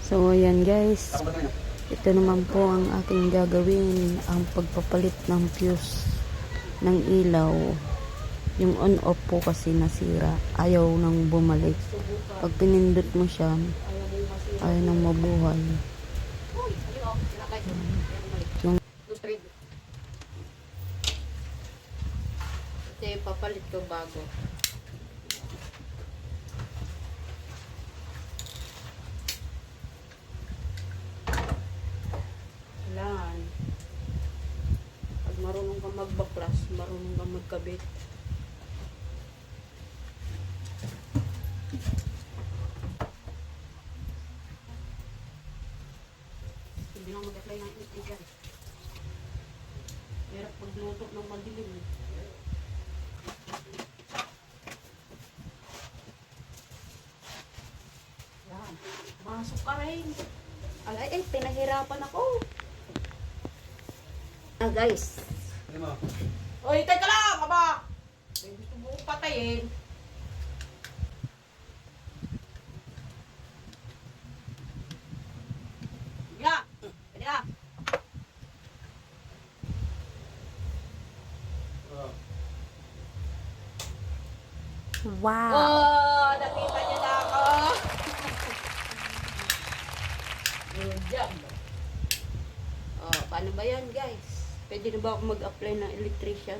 So ayan guys, ito naman po ang aking gagawin, ang pagpapalit ng fuse ng ilaw. Yung on off po kasi nasira, ayaw nang bumalik. Pag pinindot mo siya, ayaw nang mabuhay. Yung ito papalit ko bago. Kailangan pag marunong kang magbaklas, marunong kang magkabit. Hindi lang mag-apply ng istigan. Hirap magluto ng madilim. Yan. Masok ka rin. Ay, pinahirapan ako. Guys. Oy, teka lang, aba. May gusto mo kong patayin. Ya, pwede na. Wow! Oh, nakita niyo na ako. Good job. Oh, paano ba yan, guys? Pwede na ba ako mag-apply ng electrician?